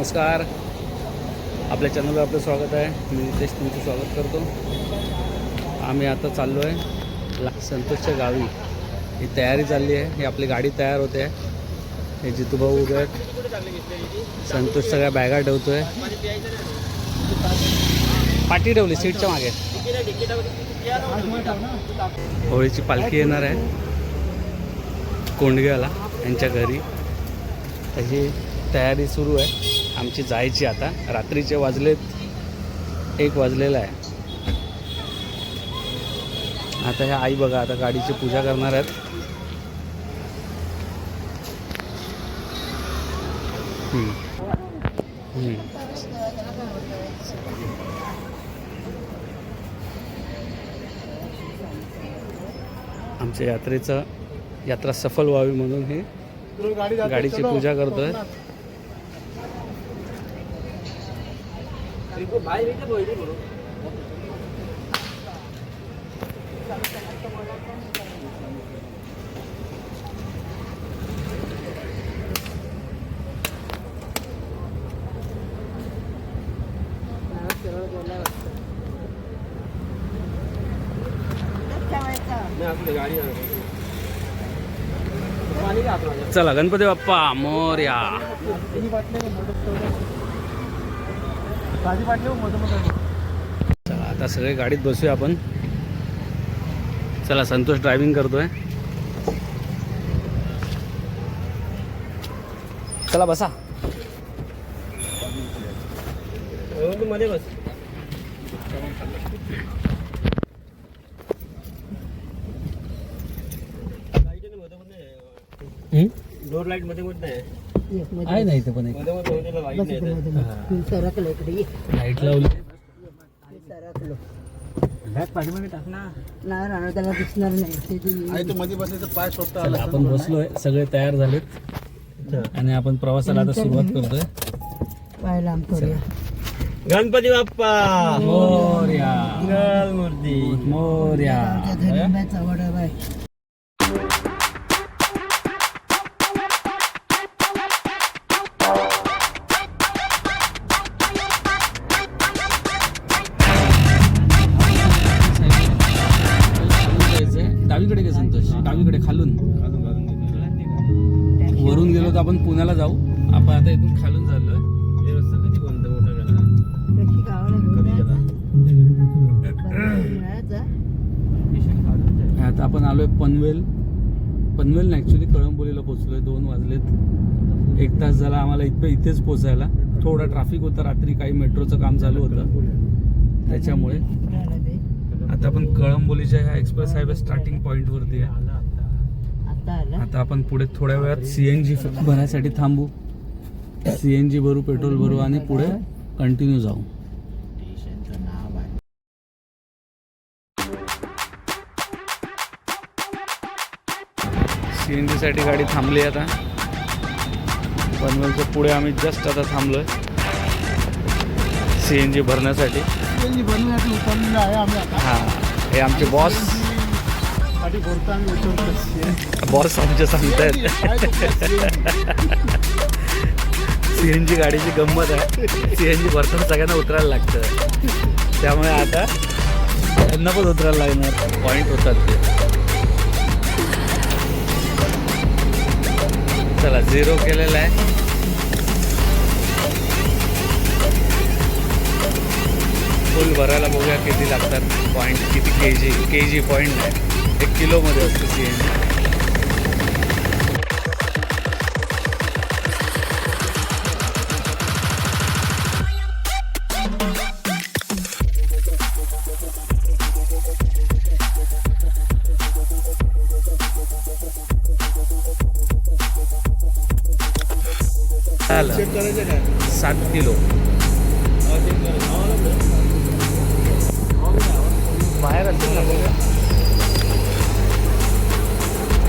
नमस्कार, आपल्या चॅनलवर आपलं स्वागत आहे. मी नितेश तुमचं स्वागत करतो. आम्ही आता चाललो आहे संतोषच्या गावी. ही तयारी चालली आहे. ही आपली गाडी तयार होते आहे. हे जितू भाऊ उभे आहेत. संतोष सगळ्या बॅगा ठेवतो आहे. पाठी ठेवली सीटच्या मागे. होळीची पालखी येणार आहे कोंडग्याला यांच्या घरी. त्याची तयारी सुरू आहे आमची जायची. आता रात्रीचे वाजलेत 1 वाजलेला आहे. आता ह्या आई बघा आता गाडीची पूजा करणार आहेत. आमच्या यात्रा सफल व्हावी म्हणून हे गाडीची पूजा करतोय. चला गणपती बाप्पा मोरया. चला आता सगळे गाडीत बसूया आपण. चला संतोष ड्रायव्हिंग करतोय. चला बसा. मध्ये बस. डोर लाईट मध्ये आहे ना इथे पण लाईट लावली. त्याला दिसणार नाही. आपण बसलोय सगळे तयार झालेत आणि आपण प्रवासाला आता सुरुवात करतोय. पाहायला आमचं गणपती बाप्पा मोरया. मूर्ती मोरया. डावीकडे घे संतोष. डावीकडे खालून वरून गेलो तर आपण पुण्याला जाऊ. आपण आता इथून खालून चाललोय. आता आपण आलोय पनवेल नाही ऍक्च्युली कळंबोलीला पोहोचलोय. 2 वाजलेत. 1 तास झाला आम्हाला इथेच पोचायला. थोडा ट्रॅफिक होता रात्री. काही मेट्रोचं काम चालू होतं त्याच्यामुळे. आता आपण कळंबोलीच्या ह्या एक्सप्रेस हायवे स्टार्टिंग पॉइंट वरती आहे. आता आपण पुढे थोड्या वेळात CNG भरायसाठी थांबू. CNG भरू, पेट्रोल भरू आणि पुढे कंटिन्यू जाऊ. CNG साठी गाडी थांबली. आता पनवेलच्या पुढे आम्ही जस्ट आता थांबलोय CNG भरण्यासाठी. हा हे आमचे बॉस आमचे सांगतायत. CNG गाडीची गंमत आहे. CNG भरताना सगळ्यांना उतरायला लागतं. त्यामुळे आता त्यांना पण उतरायला लागणार. पॉईंट होतात ते. चला 0 केलेला आहे. फुल भरायला बघूया किती लागतात पॉईंट. किती केजी पॉईंट आहे. 1 किलोमध्ये असतं CNG. झालं 7 किलो. बाहेर असेल ना बघा.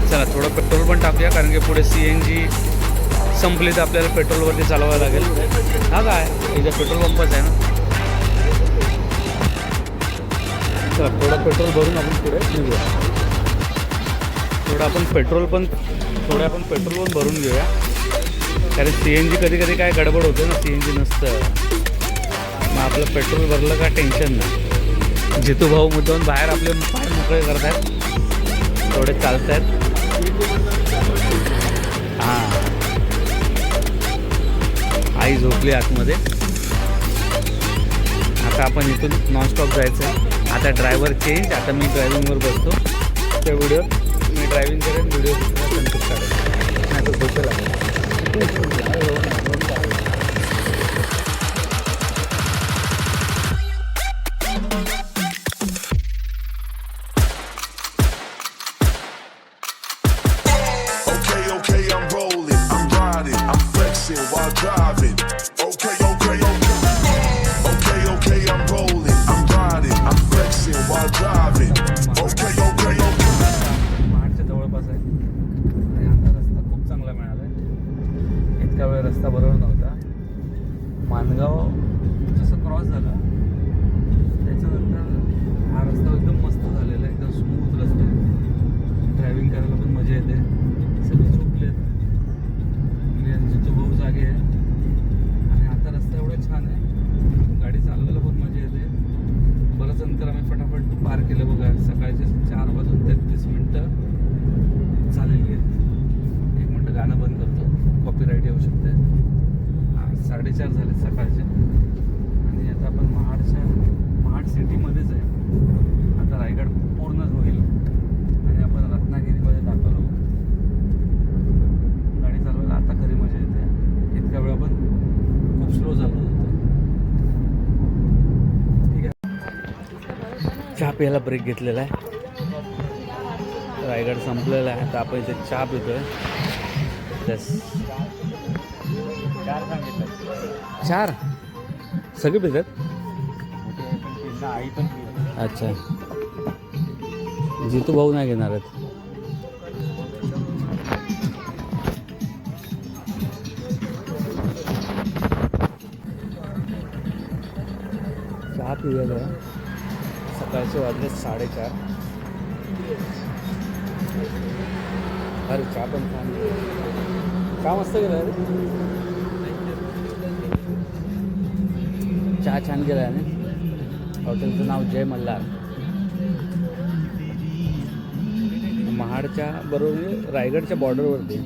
चला थोडं पेट्रोल पण टाकूया कारण की पुढे CNG संपली तर आपल्याला पेट्रोलवरती चालवावं लागेल. हा काय इथे पेट्रोल पंपच आहे ना. चला थोडं पेट्रोल भरून आपण पुढे निघूया. थोडं आपण पेट्रोल पण भरून घेऊया. कारण CNG कधी कधी काय गडबड होते ना, CNG नसतं, मग आपलं पेट्रोल भरलं का टेन्शन नाही. जितू भाऊ मुद्दाम बाहेर आपले पाय मोकळे करतात, थोडे चालत आहेत. हां, आई झोपली आतमध्ये. आता आपण इथून नॉनस्टॉप जायचं आहे. आता ड्रायव्हर चेंज, आता मी ड्रायव्हिंगवर बसतो. त्या व्हिडिओ मी ड्रायव्हिंग करेन, व्हिडिओ कंटिन्यू काढेन. नाही तर झोपेल आपण. Okay, I'm rolling, I'm riding, I'm flexing while driving. Okay, I'm rolling, I'm riding, I'm flexing while driving. Okay. महाडच्या जवळपास आहे आणि आता रस्ता खूप चांगला मिळाला आहे. इतका वेळ रस्ता बरोबर नव्हता. मानगाव जसं क्रॉस झाला त्याच्यानंतर हा रस्ता एकदम मस्त झालेला आहे, एकदम स्मूथ रस्ता आहे. ड्रायव्हिंग करायला पण मजा येते. सगळे झोपलेत, जितू भाऊ जागे आहे आणि आता रस्ता एवढा छान आहे, गाडी चालवायला पण मजा येते. बरंच अंतर आम्ही फटाफट पार केलं बघा. सकाळचे 4:33 झालेली आहेत. 1 मिनटं गाणं बंद करतो, कॉपीराईट येऊ शकते. 4:30 झाले सकाळचे आणि आता आपण महाड सिटीमध्येच आहे. आता रायगड पूर्णच होईल आणि आपण रत्नागिरीमध्ये दाखल होऊ. गाडी चालवायला आता खरी मजा येते. इतक्या वेळ आपण खूप स्लो चालवत होतो. ठीक आहे, चहा प्यायला ब्रेक घेतलेला आहे. रायगड संपलेला आहे, आता आपण इथे चहा पितोय. बस 4 सांगितलं. 4 सगळे पितात. आई पण. अच्छा, जितू भाऊ नाही घेणार आहेत. चहा पिऊया जरा. सकाळचे वाजले 4:30. अरे चहा पण छान, चहा मस्त गेला रे. चहा छान गेला आहे ना. हॉटेलचं नाव जय मल्हार. महाडच्या बरोबर रायगडच्या बॉर्डरवरती.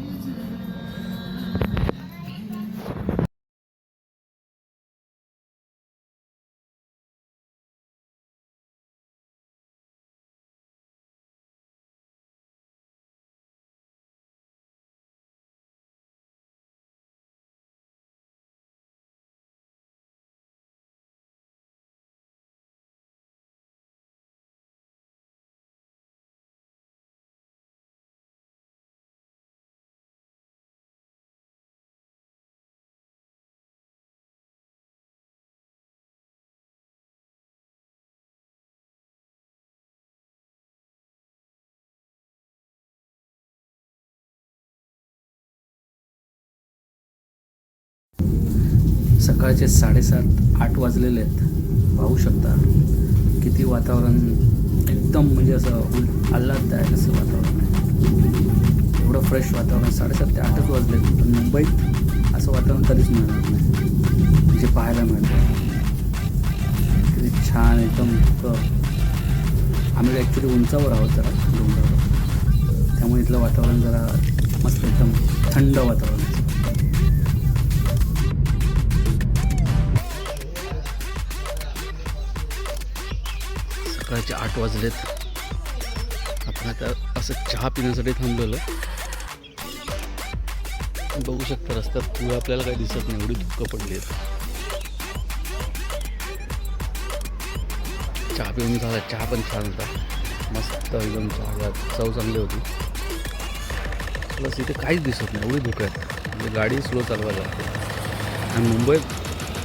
सकाळचे 7:30-8 वाजलेले आहेत. पाहू शकता किती वातावरण एकदम म्हणजे असं आल्हाददायक असं वातावरण आहे. एवढं फ्रेश वातावरण. 7:30 ते 8च वाजले, पण मुंबईत असं वातावरण कधीच मिळणार नाही जे पाहायला मिळतं. किती छान एकदम. आम्ही ॲक्च्युली उंचावर आहोत जरा डोंगरावर, त्यामुळे इथलं वातावरण जरा मस्त एकदम थंड वातावरण आहे. सकाळचे 8 वाजलेत. आपण आता असं चहा पिण्यासाठी थांबलेलो. बघू शकता रस्त्यात पुढे आपल्याला काही दिसत नाही, एवढी धुकं पडली आहेत. चहा पिऊन झाला. चहा पण छान होता, मस्त एकदम. चहा चव चांगली होती. प्लस इथे काहीच दिसत नाही, एवढी धुकं आहेत. म्हणजे गाडी स्लो चालवायला लागते. आणि मुंबईत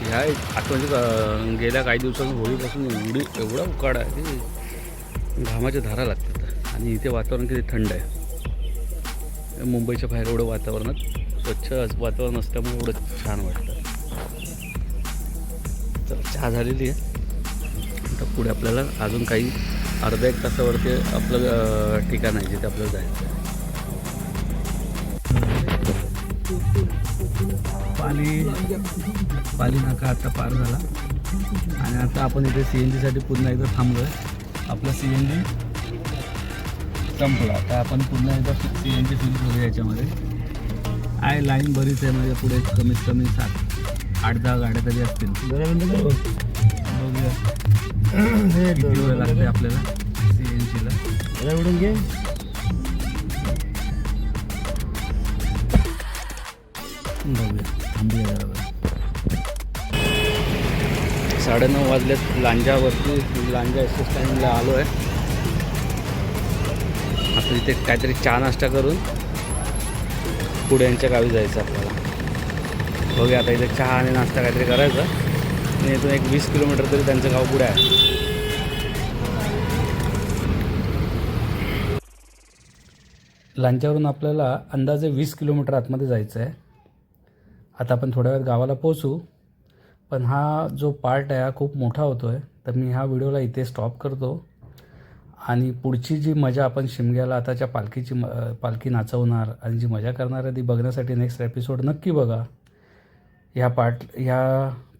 ह्या म्हणजे गेल्या काही दिवसांनी होळीपासून एवढा उकाडा आहे की घामाच्या धारा लागतात. आणि इथे वातावरण किती थंड आहे. मुंबईच्या बाहेर एवढं वातावरणात स्वच्छ वातावरण असल्यामुळे एवढं छान वाटतं. तर चहा झालेली आहे. आता पुढे आपल्याला अजून काही अर्धा 1 तासावरती आपलं ठिकाण आहे जिथे आपल्याला जायचं आहे. पाली नाका आता पार झाला आणि आता आपण इथे CNG साठी पुन्हा एकदा थांबलोय. आपला CNG संपला. आता आपण पुन्हा एकदा CNG फिल करूया याच्यामध्ये. आहे लाईन बरीच आहे, म्हणजे पुढे कमीत कमी 7-8-10 गाड्या तरी असतील. बघूया किती वेळ लागते आपल्याला CNGला. उडून घे. बघूया थांबूया जरा. 9:30 वाजलेत. लांजावरती लांजा एस स्टँडला आलो आहे. आता इथे काहीतरी चहा नाश्ता करून पुढे यांच्या गावी जायचं आपल्याला. बघूया आता इथे चहा आणि नाश्ता काहीतरी करायचा आणि इथून एक 20 किलोमीटर तरी त्यांचं गाव पुढे आहे. लांजावरून आपल्याला अंदाजे 20 किलोमीटर आतमध्ये जायचं आहे. आता आपण थोड्या वेळात गावाला पोहोचू. पण हा जो पार्ट आहे हा खूप मोठा होतो आहे, तर मी ह्या व्हिडिओला इथे स्टॉप करतो. आणि पुढची जी मजा आपण शिमग्याला आताच्या पालखी नाचवणार आणि जी मजा करणार आहे ती बघण्यासाठी नेक्स्ट एपिसोड नक्की बघा. ह्या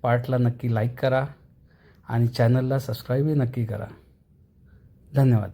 पार्टला नक्की लाईक करा आणि चॅनलला सबस्क्राईबही नक्की करा. धन्यवाद.